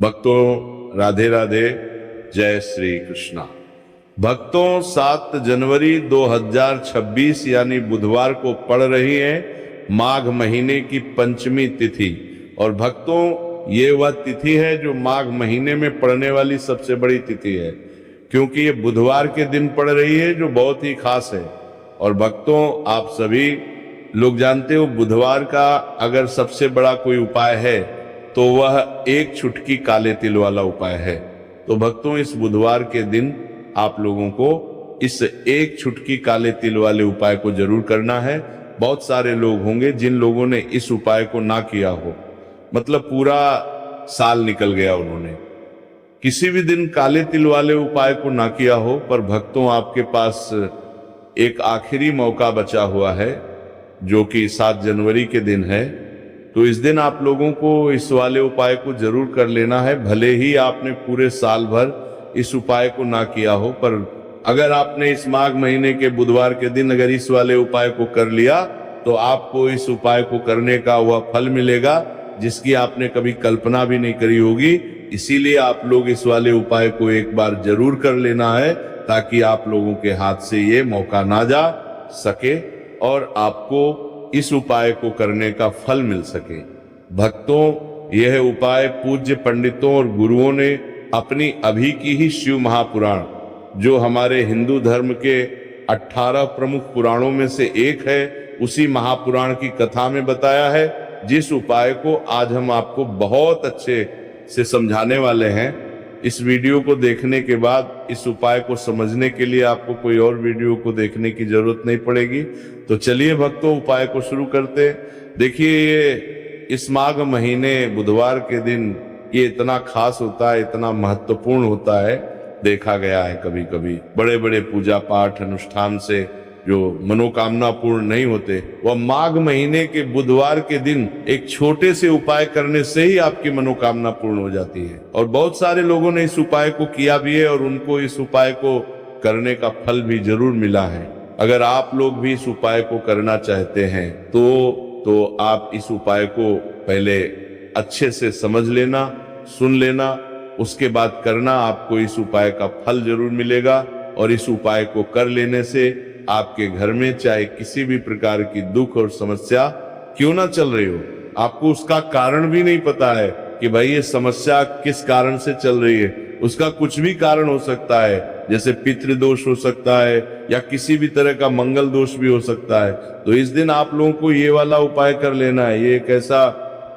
भक्तों राधे राधे, जय श्री कृष्णा। भक्तों 7 जनवरी 2026 यानी बुधवार को पड़ रही है माघ महीने की पंचमी तिथि। और भक्तों ये वह तिथि है जो माघ महीने में पड़ने वाली सबसे बड़ी तिथि है, क्योंकि ये बुधवार के दिन पड़ रही है जो बहुत ही खास है। और भक्तों आप सभी लोग जानते हो बुधवार का अगर सबसे बड़ा कोई उपाय है तो वह एक चुटकी काले तिल वाला उपाय है। तो भक्तों इस बुधवार के दिन आप लोगों को इस एक चुटकी काले तिल वाले उपाय को जरूर करना है। बहुत सारे लोग होंगे जिन लोगों ने इस उपाय को ना किया हो, मतलब पूरा साल निकल गया उन्होंने किसी भी दिन काले तिल वाले उपाय को ना किया हो, पर भक्तों आपके पास एक आखिरी मौका बचा हुआ है जो कि 7 जनवरी के दिन है। तो इस दिन आप लोगों को इस वाले उपाय को जरूर कर लेना है। भले ही आपने पूरे साल भर इस उपाय को ना किया हो, पर अगर आपने इस माघ महीने के बुधवार के दिन अगर इस वाले उपाय को कर लिया तो आपको इस उपाय को करने का वह फल मिलेगा जिसकी आपने कभी कल्पना भी नहीं करी होगी। इसीलिए आप लोग इस वाले उपाय को एक बार जरूर कर लेना है ताकि आप लोगों के हाथ से ये मौका ना जा सके और आपको इस उपाय को करने का फल मिल सके। भक्तों यह उपाय पूज्य पंडितों और गुरुओं ने अपनी अभी की ही शिव महापुराण, जो हमारे हिंदू धर्म के 18 प्रमुख पुराणों में से एक है, उसी महापुराण की कथा में बताया है, जिस उपाय को आज हम आपको बहुत अच्छे से समझाने वाले हैं। इस वीडियो को देखने के बाद इस उपाय को समझने के लिए आपको कोई और वीडियो को देखने की जरूरत नहीं पड़ेगी। तो चलिए भक्तों उपाय को शुरू करते हैं। देखिए ये इस माघ महीने बुधवार के दिन ये इतना खास होता है, इतना महत्वपूर्ण होता है। देखा गया है कभी कभी बड़े बड़े पूजा पाठ अनुष्ठान से जो मनोकामना पूर्ण नहीं होते, वह माघ महीने के बुधवार के दिन एक छोटे से उपाय करने से ही आपकी मनोकामना पूर्ण हो जाती है। और बहुत सारे लोगों ने इस उपाय को किया भी है और उनको इस उपाय को करने का फल भी जरूर मिला है। अगर आप लोग भी इस उपाय को करना चाहते हैं तो आप इस उपाय को पहले अच्छे से समझ लेना, सुन लेना, उसके बाद करना। आपको इस उपाय का फल जरूर मिलेगा और इस उपाय को कर लेने से आपके घर में चाहे किसी भी प्रकार की दुख और समस्या क्यों ना चल रही हो, आपको उसका कारण भी नहीं पता है कि भाई ये समस्या किस कारण से चल रही है। उसका कुछ भी कारण हो सकता है, जैसे पितृदोष हो सकता है या किसी भी तरह का मंगल दोष भी हो सकता है। तो इस दिन आप लोगों को ये वाला उपाय कर लेना है। ये एक ऐसा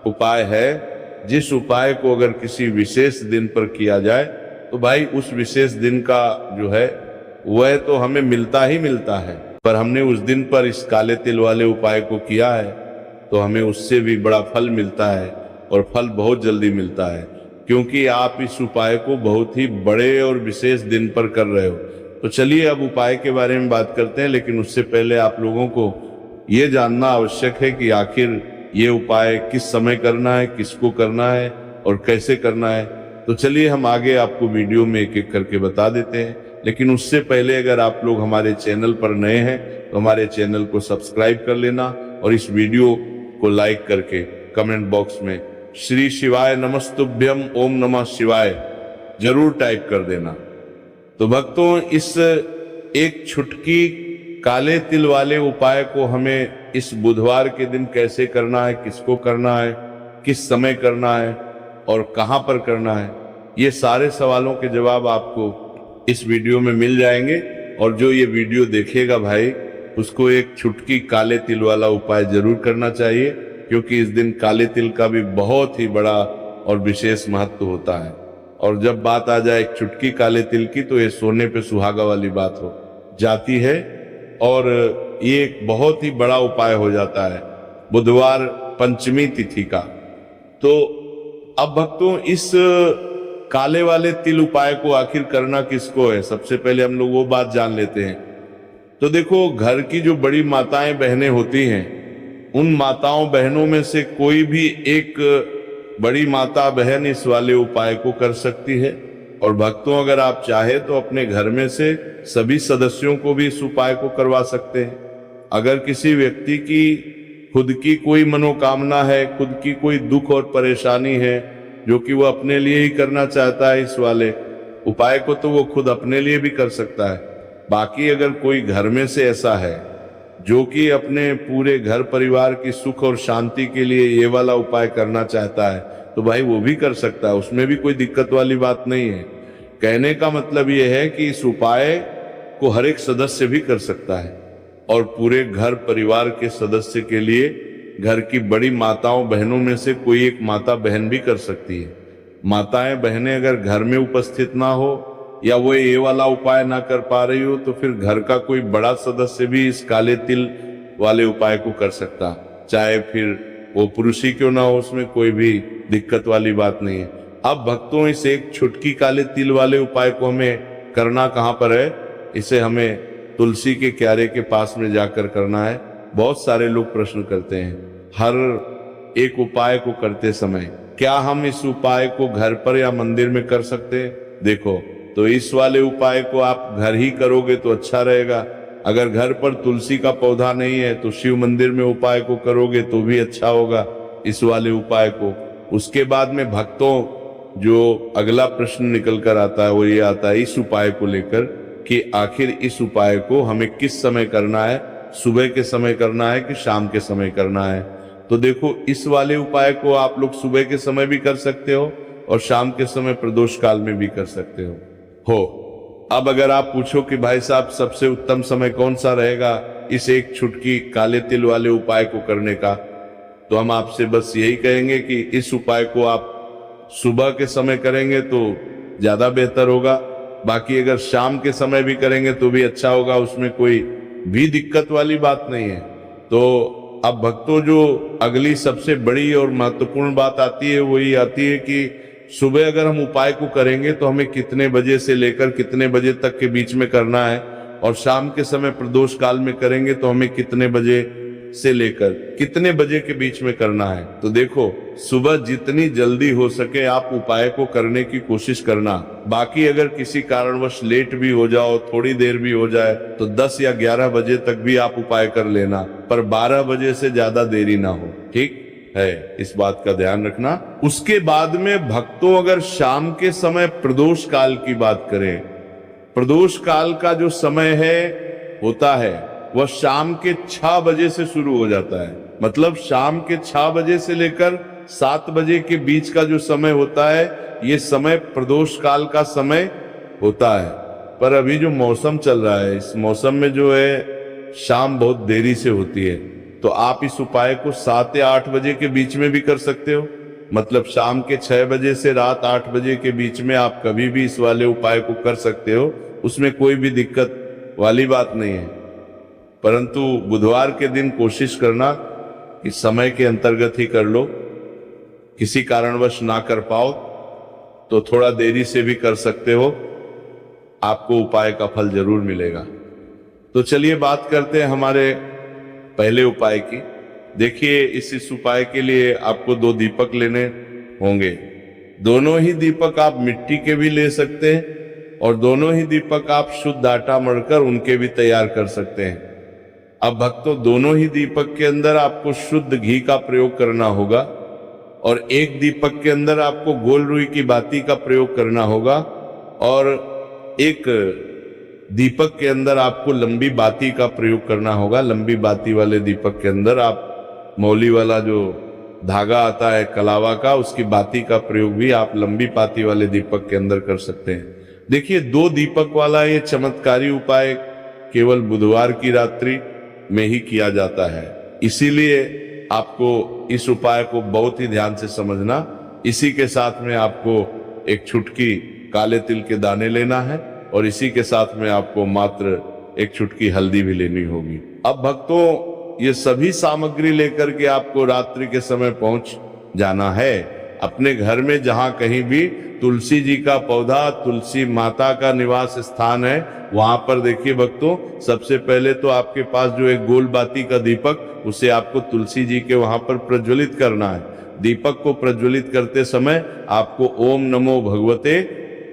उपाय है जिस उपाय को अगर किसी विशेष दिन पर किया जाए तो भाई उस विशेष दिन का जो है वह तो हमें मिलता ही मिलता है, पर हमने उस दिन पर इस काले तिल वाले उपाय को किया है तो हमें उससे भी बड़ा फल मिलता है और फल बहुत जल्दी मिलता है, क्योंकि आप इस उपाय को बहुत ही बड़े और विशेष दिन पर कर रहे हो। तो चलिए अब उपाय के बारे में बात करते हैं, लेकिन उससे पहले आप लोगों को ये जानना आवश्यक है कि आखिर ये उपाय किस समय करना है, किसको करना है और कैसे करना है। तो चलिए हम आगे आपको वीडियो में एक एक करके बता देते हैं। लेकिन उससे पहले अगर आप लोग हमारे चैनल पर नए हैं तो हमारे चैनल को सब्सक्राइब कर लेना और इस वीडियो को लाइक करके कमेंट बॉक्स में श्री शिवाय नमस्तुभ्यम ओम नमः शिवाय जरूर टाइप कर देना। तो भक्तों इस एक चुटकी काले तिल वाले उपाय को हमें इस बुधवार के दिन कैसे करना है, किसको करना है, किस समय करना है और कहां पर करना है, ये सारे सवालों के जवाब आपको इस वीडियो में मिल जाएंगे। और जो ये वीडियो देखेगा भाई उसको एक चुटकी काले तिल वाला उपाय जरूर करना चाहिए, क्योंकि इस दिन काले तिल का भी बहुत ही बड़ा और विशेष महत्व होता है। और जब बात आ जाए एक चुटकी काले तिल की तो ये सोने पे सुहागा वाली बात हो जाती है और ये एक बहुत ही बड़ा उपाय हो जाता है बुधवार पंचमी तिथि का। तो अब भक्तों इस काले वाले तिल उपाय को आखिर करना किसको है, सबसे पहले हम लोग वो बात जान लेते हैं। तो देखो घर की जो बड़ी माताएं बहनें होती हैं, उन माताओं बहनों में से कोई भी एक बड़ी माता बहन इस वाले उपाय को कर सकती है। और भक्तों अगर आप चाहे तो अपने घर में से सभी सदस्यों को भी इस उपाय को करवा सकते हैं। अगर किसी व्यक्ति की खुद की कोई मनोकामना है, खुद की कोई दुख और परेशानी है, जो कि वो अपने लिए ही करना चाहता है। इस वाले उपाय को तो वो खुद अपने लिए भी कर सकता है। बाकी अगर कोई घर में से ऐसा है जो कि अपने पूरे घर परिवार की सुख और शांति के लिए ये वाला उपाय करना चाहता है, तो भाई वो भी कर सकता है, उसमें भी कोई दिक्कत वाली बात नहीं है। कहने का मतलब ये है कि इस उपाय को हर एक सदस्य भी कर सकता है और पूरे घर परिवार के सदस्य के लिए घर की बड़ी माताओं बहनों में से कोई एक माता बहन भी कर सकती है। माताएं बहनें अगर घर में उपस्थित ना हो या वो ये वाला उपाय ना कर पा रही हो, तो फिर घर का कोई बड़ा सदस्य भी इस काले तिल वाले उपाय को कर सकता, चाहे फिर वो पुरुष ही क्यों ना हो, उसमें कोई भी दिक्कत वाली बात नहीं है। अब भक्तों, इस एक छुटकी काले तिल वाले उपाय को हमें करना कहाँ पर है? इसे हमें तुलसी के क्यारे के पास में जाकर करना है। बहुत सारे लोग प्रश्न करते हैं हर एक उपाय को करते समय, क्या हम इस उपाय को घर पर या मंदिर में कर सकते हैं? देखो, तो इस वाले उपाय को आप घर ही करोगे तो अच्छा रहेगा। अगर घर पर तुलसी का पौधा नहीं है तो शिव मंदिर में उपाय को करोगे तो भी अच्छा होगा इस वाले उपाय को। उसके बाद में भक्तों, जो अगला प्रश्न निकल कर आता है वो ये आता है इस उपाय को लेकर कि आखिर इस उपाय को हमें किस समय करना है, सुबह के समय करना है कि शाम के समय करना है? तो देखो, इस वाले उपाय को आप लोग सुबह के समय भी कर सकते हो और शाम के समय प्रदोष काल में भी कर सकते हो। अब अगर आप पूछो कि भाई साहब सबसे उत्तम समय कौन सा रहेगा इस एक छुटकी काले तिल वाले उपाय को करने का, तो हम आपसे बस यही कहेंगे कि इस उपाय को आप सुबह के समय करेंगे तो ज्यादा बेहतर होगा। बाकी अगर शाम के समय भी करेंगे तो भी अच्छा होगा, उसमें कोई भी दिक्कत वाली बात नहीं है। तो अब भक्तों, जो अगली सबसे बड़ी और महत्वपूर्ण बात आती है वो ये आती है कि सुबह अगर हम उपाय को करेंगे तो हमें कितने बजे से लेकर कितने बजे तक के बीच में करना है, और शाम के समय प्रदोष काल में करेंगे तो हमें कितने बजे से लेकर कितने बजे के बीच में करना है। तो देखो, सुबह जितनी जल्दी हो सके आप उपाय को करने की कोशिश करना। बाकी अगर किसी कारणवश लेट भी हो जाओ, थोड़ी देर भी हो जाए, तो 10 या 11 बजे तक भी आप उपाय कर लेना, पर 12 बजे से ज्यादा देरी ना हो, ठीक है? इस बात का ध्यान रखना। उसके बाद में भक्तों, अगर शाम के समय प्रदोष काल की बात करें, प्रदोष काल का जो समय होता है वह शाम के 6 बजे से शुरू हो जाता है। मतलब शाम के 6 बजे से लेकर 7 बजे के बीच का जो समय होता है, ये समय प्रदोष काल का समय होता है। पर अभी जो मौसम चल रहा है, इस मौसम में जो है शाम बहुत देरी से होती है, तो आप इस उपाय को 7 या 8 बजे के बीच में भी कर सकते हो। मतलब शाम के 6 बजे से रात 8 बजे के बीच में आप कभी भी इस वाले उपाय को कर सकते हो, उसमें कोई भी दिक्कत वाली बात नहीं है। परंतु बुधवार के दिन कोशिश करना कि समय के अंतर्गत ही कर लो। किसी कारणवश ना कर पाओ तो थोड़ा देरी से भी कर सकते हो, आपको उपाय का फल जरूर मिलेगा। तो चलिए बात करते हैं हमारे पहले उपाय की। देखिए, इस उपाय के लिए आपको 2 दीपक लेने होंगे। दोनों ही दीपक आप मिट्टी के भी ले सकते हैं और दोनों ही दीपक आप शुद्ध आटा मढ़कर उनके भी तैयार कर सकते हैं। अब भक्तों, दोनों ही दीपक के अंदर आपको शुद्ध घी का प्रयोग करना होगा और एक दीपक के अंदर आपको गोल रुई की बाती का प्रयोग करना होगा और एक दीपक के अंदर आपको लंबी बाती का प्रयोग करना होगा। लंबी बाती वाले दीपक के अंदर आप मौली वाला जो धागा आता है कलावा का, उसकी बाती का प्रयोग भी आप लंबी बाती वाले दीपक के अंदर कर सकते हैं। देखिए, 2 दीपक वाला ये चमत्कारी उपाय केवल बुधवार की रात्रि में ही किया जाता है, इसीलिए आपको इस उपाय को बहुत ही ध्यान से समझना। इसी के साथ में आपको एक छुटकी काले तिल के दाने लेना है और इसी के साथ में आपको मात्र एक चुटकी हल्दी भी लेनी होगी। अब भक्तों, ये सभी सामग्री लेकर के आपको रात्रि के समय पहुंच जाना है अपने घर में, जहां कहीं भी तुलसी जी का पौधा, तुलसी माता का निवास स्थान है, वहां पर देखिए भक्तों, सबसे पहले तो आपके पास जो एक गोल बाती का दीपक, उसे आपको तुलसी जी के वहां पर प्रज्वलित करना है। दीपक को प्रज्वलित करते समय आपको ओम नमो भगवते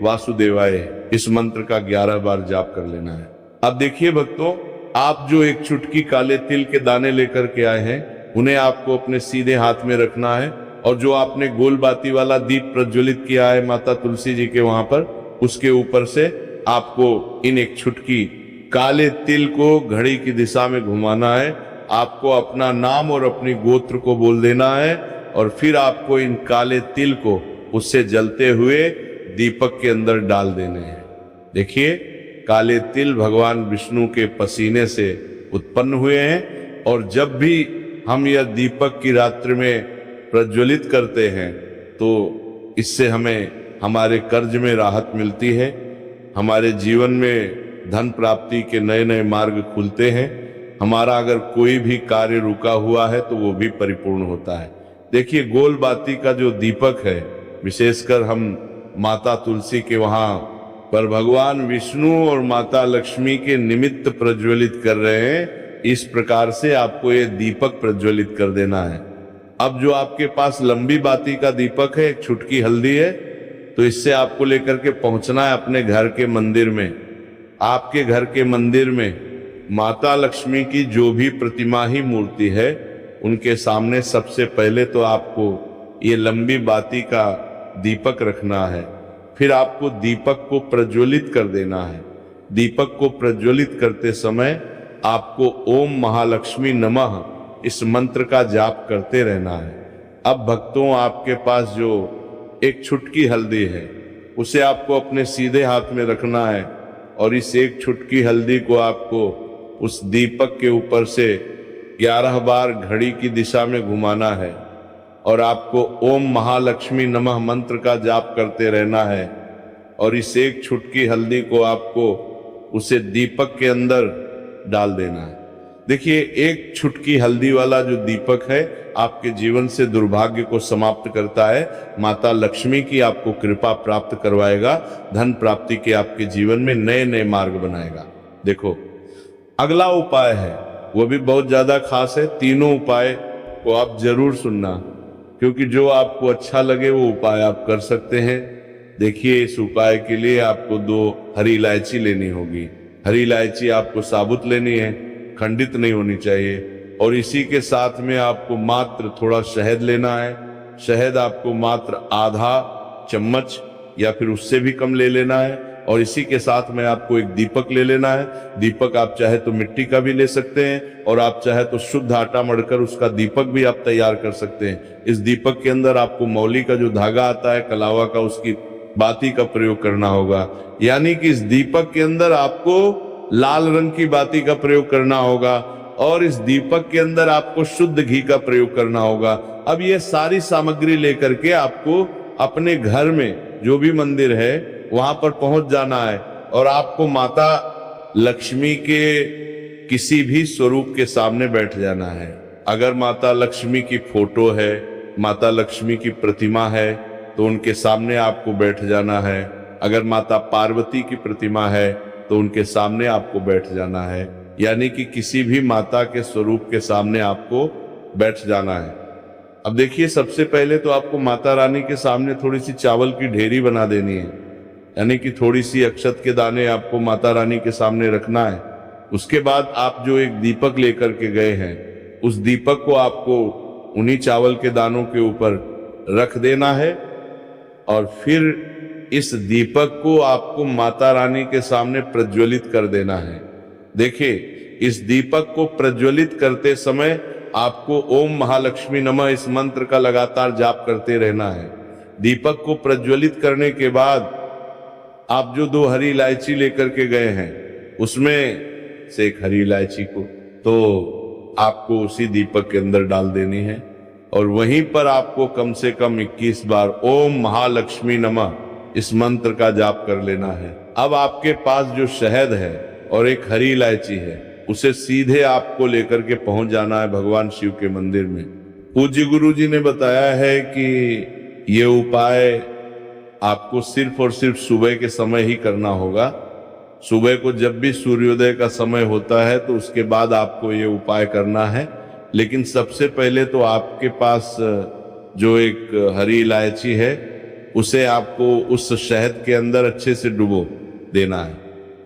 वासुदेवाय इस मंत्र का 11 बार जाप कर लेना है। अब देखिए भक्तों, आप जो एक चुटकी काले तिल के दाने लेकर के आए हैं, उन्हें आपको अपने सीधे हाथ में रखना है और जो आपने गोल बाती वाला दीप प्रज्वलित किया है माता तुलसी जी के वहां पर, उसके ऊपर से आपको इन एक छुटकी काले तिल को घड़ी की दिशा में घुमाना है। आपको अपना नाम और अपनी गोत्र को बोल देना है और फिर आपको इन काले तिल को उससे जलते हुए दीपक के अंदर डाल देने हैं। देखिए, काले तिल भगवान विष्णु के पसीने से उत्पन्न हुए हैं और जब भी हम यह दीपक की रात्रि में प्रज्वलित करते हैं तो इससे हमें हमारे कर्ज में राहत मिलती है, हमारे जीवन में धन प्राप्ति के नए नए मार्ग खुलते हैं, हमारा अगर कोई भी कार्य रुका हुआ है तो वो भी परिपूर्ण होता है। देखिए, गोल बाती का जो दीपक है, विशेषकर हम माता तुलसी के वहां पर भगवान विष्णु और माता लक्ष्मी के निमित्त प्रज्वलित कर रहे हैं। इस प्रकार से आपको ये दीपक प्रज्वलित कर देना है। अब जो आपके पास लंबी बाती का दीपक है, एक छुटकी हल्दी है, तो इससे आपको लेकर के पहुंचना है अपने घर के मंदिर में। आपके घर के मंदिर में माता लक्ष्मी की जो भी प्रतिमा ही मूर्ति है, उनके सामने सबसे पहले तो आपको ये लंबी बाती का दीपक रखना है। फिर आपको दीपक को प्रज्वलित कर देना है। दीपक को प्रज्वलित करते समय आपको ओम महालक्ष्मी नमः इस मंत्र का जाप करते रहना है। अब भक्तों, आपके पास जो एक छुटकी हल्दी है, उसे आपको अपने सीधे हाथ में रखना है और इस एक छुटकी हल्दी को आपको उस दीपक के ऊपर से 11 बार घड़ी की दिशा में घुमाना है और आपको ओम महालक्ष्मी नमः मंत्र का जाप करते रहना है और इस एक छुटकी हल्दी को आपको उसे दीपक के अंदर डाल देना है। देखिए, एक छुटकी हल्दी वाला जो दीपक है आपके जीवन से दुर्भाग्य को समाप्त करता है, माता लक्ष्मी की आपको कृपा प्राप्त करवाएगा, धन प्राप्ति के आपके जीवन में नए नए मार्ग बनाएगा। देखो, अगला उपाय है, वो भी बहुत ज्यादा खास है। तीनों उपाय को आप जरूर सुनना, क्योंकि जो आपको अच्छा लगे वो उपाय आप कर सकते हैं। देखिए, इस उपाय के लिए आपको 2 हरी इलायची लेनी होगी। हरी इलायची आपको साबुत लेनी है, खंडित नहीं होनी चाहिए। और इसी के साथ में आपको मात्र थोड़ा शहद लेना है। शहद आपको मात्र आधा चम्मच या फिर उससे भी कम ले लेना है। और इसी के साथ में आपको एक दीपक ले लेना है। दीपक आप चाहे तो मिट्टी का भी ले सकते हैं और आप चाहे तो शुद्ध आटा मढ़कर उसका दीपक भी आप तैयार कर सकते हैं। इस दीपक के अंदर आपको मौली का जो धागा आता है कलावा का, उसकी बाती का प्रयोग करना होगा। यानी कि इस दीपक के अंदर आपको लाल रंग की बाती का प्रयोग करना होगा और इस दीपक के अंदर आपको शुद्ध घी का प्रयोग करना होगा। अब ये सारी सामग्री लेकर के आपको अपने घर में जो भी मंदिर है वहां पर पहुंच जाना है और आपको माता लक्ष्मी के किसी भी स्वरूप के सामने बैठ जाना है। अगर माता लक्ष्मी की फोटो है, माता लक्ष्मी की प्रतिमा है, तो उनके सामने आपको बैठ जाना है। अगर माता पार्वती की प्रतिमा है तो उनके सामने आपको बैठ जाना है। यानी कि किसी भी माता के स्वरूप के सामने आपको बैठ जाना है। अब देखिए, सबसे पहले तो आपको माता रानी के सामने थोड़ी सी चावल की ढेरी बना देनी है। यानी कि थोड़ी सी अक्षत के दाने आपको माता रानी के सामने रखना है। उसके बाद आप जो एक दीपक लेकर के गए हैं, उस दीपक को आपको उन्हीं चावल के दानों के ऊपर रख देना है और फिर इस दीपक को आपको माता रानी के सामने प्रज्वलित कर देना है। देखिए, इस दीपक को प्रज्वलित करते समय आपको ओम महालक्ष्मी नमः इस मंत्र का लगातार जाप करते रहना है। दीपक को प्रज्वलित करने के बाद आप जो 2 हरी इलायची लेकर के गए हैं, उसमें से एक हरी इलायची को तो आपको उसी दीपक के अंदर डाल देनी है और वहीं पर आपको कम से कम 21 बार ओम महालक्ष्मी नमः इस मंत्र का जाप कर लेना है। अब आपके पास जो शहद है और एक हरी इलायची है, उसे सीधे आपको लेकर के पहुंच जाना है भगवान शिव के मंदिर में। पूज्य गुरु जी ने बताया है कि ये उपाय आपको सिर्फ और सिर्फ सुबह के समय ही करना होगा। सुबह को जब भी सूर्योदय का समय होता है तो उसके बाद आपको ये उपाय करना है। लेकिन सबसे पहले तो आपके पास जो एक हरी इलायची है, उसे आपको उस शहद के अंदर अच्छे से डुबो देना है।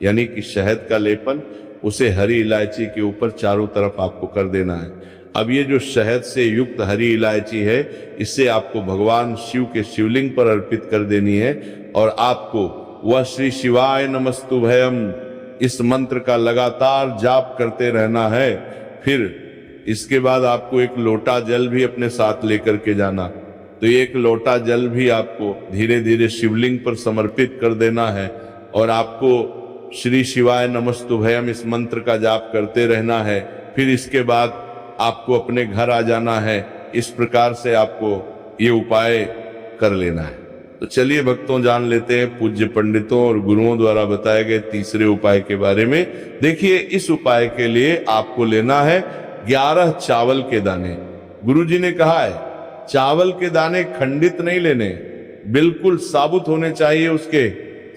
यानी कि शहद का लेपन उसे हरी इलायची के ऊपर चारों तरफ आपको कर देना है। अब ये जो शहद से युक्त हरी इलायची है, इससे आपको भगवान शिव के शिवलिंग पर अर्पित कर देनी है और आपको वह श्री शिवाय नमस्तुभयम इस मंत्र का लगातार जाप करते रहना है। फिर इसके बाद आपको एक लोटा जल भी अपने साथ लेकर के जाना, तो एक लोटा जल भी आपको धीरे धीरे शिवलिंग पर समर्पित कर देना है और आपको श्री शिवाय नमस्तुभयम इस मंत्र का जाप करते रहना है। फिर इसके बाद आपको अपने घर आ जाना है। इस प्रकार से आपको ये उपाय कर लेना है। तो चलिए भक्तों, जान लेते हैं पूज्य पंडितों और गुरुओं द्वारा बताए गए तीसरे उपाय के बारे में। देखिए, इस उपाय के लिए आपको लेना है 11 चावल के दाने। गुरुजी ने कहा है चावल के दाने खंडित नहीं लेने, बिल्कुल साबुत होने चाहिए। उसके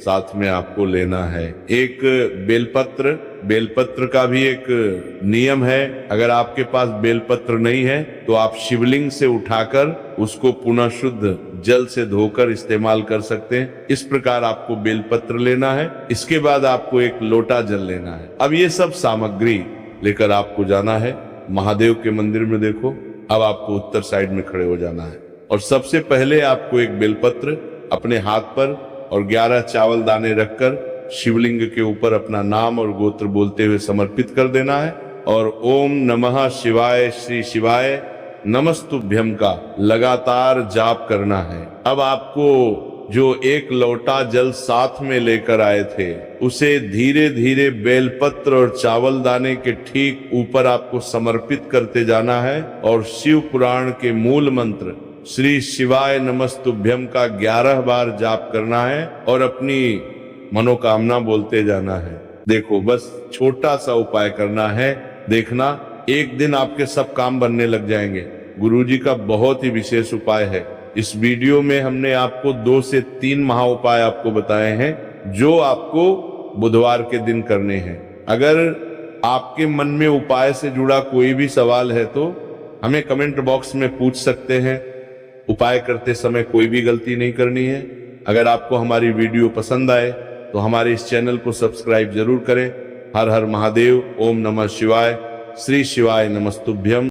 साथ में आपको लेना है एक बेलपत्र। बेलपत्र का भी एक नियम है, अगर आपके पास बेलपत्र नहीं है तो आप शिवलिंग से उठाकर उसको पुनः शुद्ध जल से धोकर इस्तेमाल कर सकते हैं। इस प्रकार आपको बेलपत्र लेना है। इसके बाद आपको एक लोटा जल लेना है। अब ये सब सामग्री लेकर आपको जाना है महादेव के मंदिर में। देखो, अब आपको उत्तर साइड में खड़े हो जाना है और सबसे पहले आपको एक बेलपत्र अपने हाथ पर और 11 चावल दाने रखकर शिवलिंग के ऊपर अपना नाम और गोत्र बोलते हुए समर्पित कर देना है और ओम नमः शिवाय श्री शिवाय नमस्तुभ्यम का लगातार जाप करना है। अब आपको जो एक लोटा जल साथ में लेकर आए थे, उसे धीरे धीरे बेलपत्र और चावल दाने के ठीक ऊपर आपको समर्पित करते जाना है और शिव पुराण के मूल मंत्र श्री शिवाय नमस्तुभ्यम का 11 बार जाप करना है और अपनी मनोकामना बोलते जाना है। देखो, बस छोटा सा उपाय करना है, देखना एक दिन आपके सब काम बनने लग जाएंगे। गुरुजी का बहुत ही विशेष उपाय है। इस वीडियो में हमने आपको 2 से 3 महा उपाय आपको बताए हैं जो आपको बुधवार के दिन करने हैं। अगर आपके मन में उपाय से जुड़ा कोई भी सवाल है तो हमें कमेंट बॉक्स में पूछ सकते हैं। उपाय करते समय कोई भी गलती नहीं करनी है। अगर आपको हमारी वीडियो पसंद आए तो हमारे इस चैनल को सब्सक्राइब जरूर करें। हर हर महादेव। ओम नमः शिवाय। श्री शिवाय नमस्तुभ्यम।